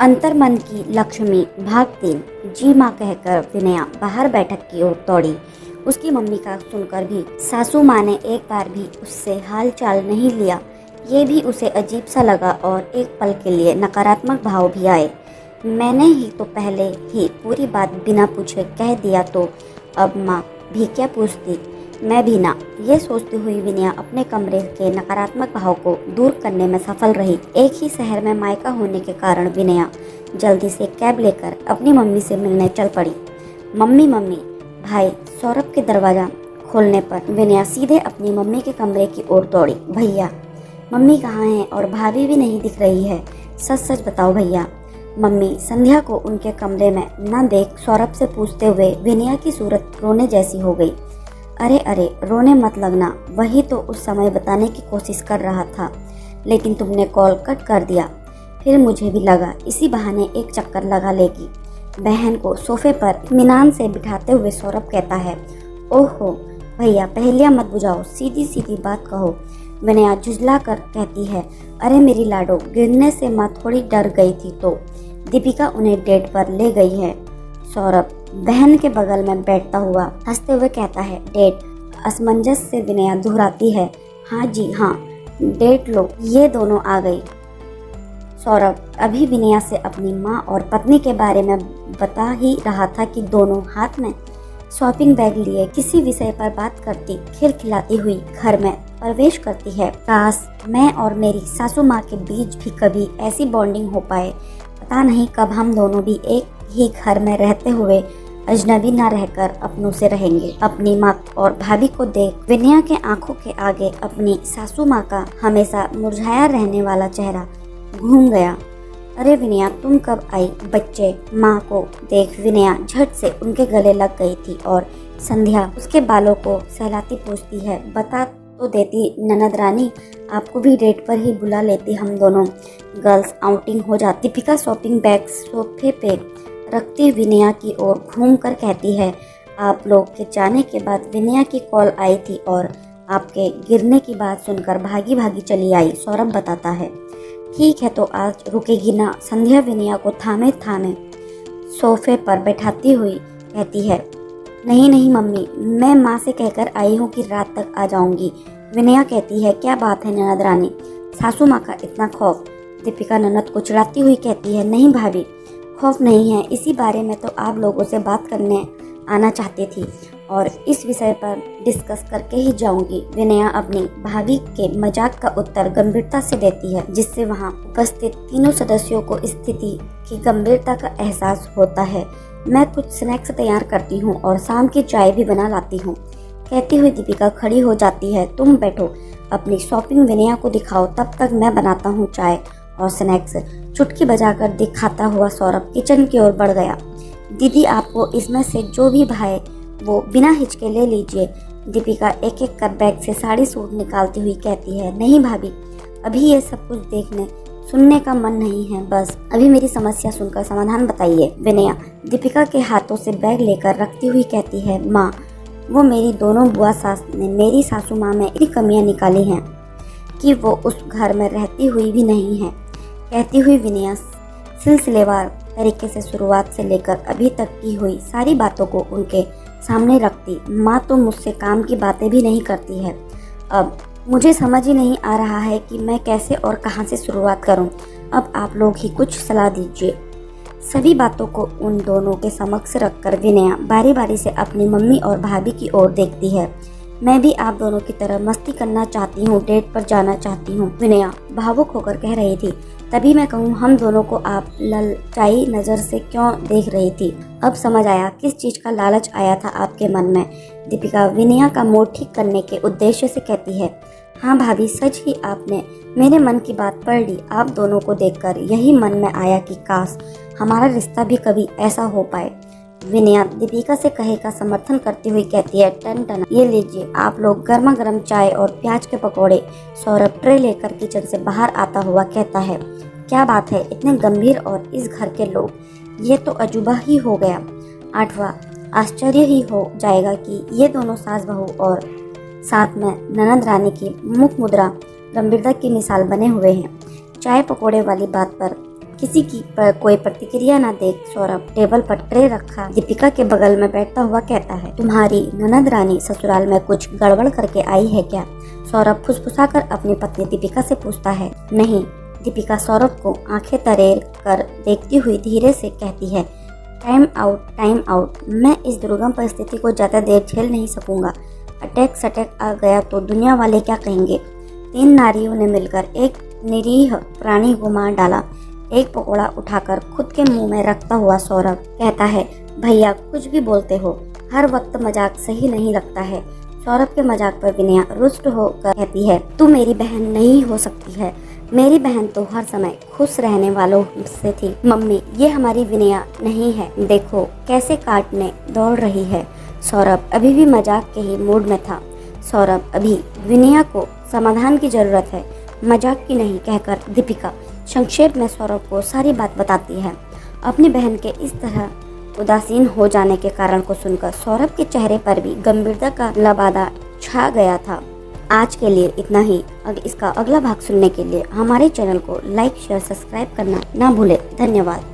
अंतर्मन की लक्ष्मी भाग 3। जी माँ कहकर विनया बाहर बैठक की ओर दौड़ी। उसकी मम्मी का सुनकर भी सासू माँ ने एक बार भी उससे हाल चाल नहीं लिया। ये भी उसे अजीब सा लगा और एक पल के लिए नकारात्मक भाव भी आए। मैंने ही तो पहले ही पूरी बात बिना पूछे कह दिया, तो अब माँ भी क्या पूछती। मैं भी ना। ये सोचती हुई विनया अपने कमरे के नकारात्मक भाव को दूर करने में सफल रही। एक ही शहर में मायका होने के कारण विनया जल्दी से कैब लेकर अपनी मम्मी से मिलने चल पड़ी। मम्मी मम्मी भाई सौरभ के दरवाज़ा खोलने पर विनया सीधे अपनी मम्मी के कमरे की ओर दौड़ी। भैया मम्मी कहाँ हैं और भाभी भी नहीं दिख रही है, सच सच बताओ भैया। मम्मी संध्या को उनके कमरे में न देख सौरभ से पूछते हुए विनया की सूरत रोने जैसी हो गई। अरे अरे रोने मत लगना, वही तो उस समय बताने की कोशिश कर रहा था, लेकिन तुमने कॉल कट कर दिया। फिर मुझे भी लगा इसी बहाने एक चक्कर लगा लेगी। बहन को सोफे पर इत्मीनान से बिठाते हुए सौरभ कहता है, ओहो भैया पहेलियाँ मत बुझाओ, सीधी सीधी बात कहो। विनया झुंझला कर कहती है, अरे मेरी लाडो, गिरने से माँ थोड़ी डर गई थी तो दीपिका उन्हें डेट पर ले गई है। सौरभ बहन के बगल में बैठता हुआ हंसते हुए कहता है, डेट? असमंजस से विनया दोहराती है, हाँ जी हाँ, डेट लो, ये दोनों आ गई। सौरभ अभी विनया से अपनी माँ और पत्नी के बारे में बता ही रहा था कि दोनों हाथ में शॉपिंग बैग लिए किसी विषय पर बात करती खिलखिलाती हुई घर में प्रवेश करती है। काश मैं और मेरी सासू माँ के बीच भी कभी ऐसी बॉन्डिंग हो पाए। पता नहीं कब हम दोनों भी एक ही घर में रहते हुए अजनबी न रहकर अपनों से रहेंगे। अपनी माँ और भाभी को देख विनया के आंखों के आगे अपनी सासू माँ का हमेशा मुरझाया रहने वाला चेहरा घूम गया। अरे विनया तुम कब आई? बच्चे माँ को देख विनया झट से उनके गले लग गई थी और संध्या उसके बालों को सहलाती पूछती है, बता तो देती ननद रानी, आपको भी डेट पर ही बुला लेती, हम दोनों गर्ल्स आउटिंग हो जाती। दीपिका शॉपिंग बैग सोफे पे रखती विनया की ओर घूम कर कहती है, आप लोग के जाने के बाद विनया की कॉल आई थी और आपके गिरने की बात सुनकर भागी भागी चली आई। सौरभ बताता है, ठीक है तो आज रुकेगी ना? संध्या विनया को थामे थामे सोफे पर बैठाती हुई कहती है, नहीं नहीं मम्मी, मैं माँ से कहकर आई हूँ कि रात तक आ जाऊंगी। विनया कहती है, क्या बात है ननद रानी, सासू माँ का इतना खौफ? दीपिका ननद को चिढ़ाती हुई कहती है, नहीं भाभी खौफ नहीं है, इसी बारे में तो आप लोगों से बात करने आना चाहती थी और इस विषय पर डिस्कस करके ही जाऊंगी। विनया अपनी भाभी के मजाक का उत्तर गंभीरता से देती है, जिससे वहां उपस्थित तीनों सदस्यों को स्थिति की गंभीरता का एहसास होता है। मैं कुछ स्नैक्स तैयार करती हूँ और शाम की चाय भी बना लाती हूँ, कहती हुई दीपिका खड़ी हो जाती है। तुम बैठो, अपनी शॉपिंग विनया को दिखाओ, तब तक मैं बनाता हूँ चाय और स्नैक्स। चुटकी बजाकर दिखाता हुआ सौरभ किचन की ओर बढ़ गया। दीदी आपको इसमें से जो भी भाए वो बिना हिचके ले लीजिए। दीपिका एक एक कर बैग से साड़ी सूट निकालती हुई कहती है, नहीं भाभी, अभी ये सब कुछ देखने सुनने का मन नहीं है, बस अभी मेरी समस्या सुनकर समाधान बताइए। विनया दीपिका के हाथों से बैग लेकर रखती हुई कहती है, माँ वो मेरी दोनों बुआ सास ने मेरी सासू माँ में इतनी कमियाँ निकाली हैं कि वो उस घर में रहती हुई भी नहीं है। कहती हुई विनया सिलसिलेवार तरीके से शुरुआत से लेकर अभी तक की हुई सारी बातों को उनके सामने रखती। माँ तो मुझसे काम की बातें भी नहीं करती है। अब मुझे समझ ही नहीं आ रहा है कि मैं कैसे और कहाँ से शुरुआत करूँ। अब आप लोग ही कुछ सलाह दीजिए। सभी बातों को उन दोनों के समक्ष रखकर विनया बारी बारी से अपनी मम्मी और भाभी की ओर देखती है। मैं भी आप दोनों की तरह मस्ती करना चाहती हूँ, डेट पर जाना चाहती हूँ, विनया भावुक होकर कह रही थी। तभी मैं कहूँ, हम दोनों को आप ललचाई नज़र से क्यों देख रही थी? अब समझ आया किस चीज़ का लालच आया था आपके मन में। दीपिका विनया का मूड ठीक करने के उद्देश्य से कहती है, हाँ भाभी, सच ही आपने मेरे मन की बात पढ़ ली। आप दोनों को देखकर यही मन में आया कि काश हमारा रिश्ता भी कभी ऐसा हो पाए। विनया दीपिका से कहे का समर्थन करती हुई कहती है, टन टन, ये लीजिए आप लोग गर्मा गर्म चाय और प्याज के पकौड़े। सौरभ ट्रे लेकर किचन से बाहर आता हुआ कहता है, क्या बात है, इतने गंभीर और इस घर के लोग, ये तो अजूबा ही हो गया। आठवां आश्चर्य ही हो जाएगा कि ये दोनों सास बहू और साथ में ननद रानी की मुख मुद्रा गंभीरता की मिसाल बने हुए हैं। चाय पकौड़े वाली बात पर किसी की कोई प्रतिक्रिया न देख सौरभ टेबल पर ट्रे रखा दीपिका के बगल में बैठता हुआ कहता है, तुम्हारी ननद रानी ससुराल में कुछ गड़बड़ करके आई है क्या? सौरभ फुसफुसाकर अपनी पत्नी दीपिका से पूछता है। नहीं। दीपिका सौरभ को आंखें तरेर कर देखती हुई धीरे से कहती है, टाइम आउट। मैं इस दुर्गम परिस्थिति को ज्यादा देर झेल नहीं सकूंगा। अटैक सटैक आ गया तो दुनिया वाले क्या कहेंगे? 3 नारियों ने मिलकर एक निरीह प्राणी को मार डाला। एक पकौड़ा उठाकर खुद के मुंह में रखता हुआ सौरभ कहता है, भैया कुछ भी बोलते हो, हर वक्त मजाक सही नहीं लगता है। सौरभ के मजाक पर विनया रुष्ट होकर कहती है, तू मेरी बहन नहीं हो सकती है। मेरी बहन तो हर समय खुश रहने वालों से थी। मम्मी, ये हमारी विनया नहीं है, देखो कैसे काटने दौड़ रही है। सौरभ अभी भी मजाक के ही मूड में था। सौरभ अभी विनया को समाधान की जरूरत है, मजाक की नहीं कहकर दीपिका संक्षेप में सौरभ को सारी बात बताती है। अपनी बहन के इस तरह उदासीन हो जाने के कारण को सुनकर सौरभ के चेहरे पर भी गंभीरता का लबादा छा गया था। आज के लिए इतना ही। इसका अगला भाग सुनने के लिए हमारे चैनल को लाइक शेयर सब्सक्राइब करना ना भूले। धन्यवाद।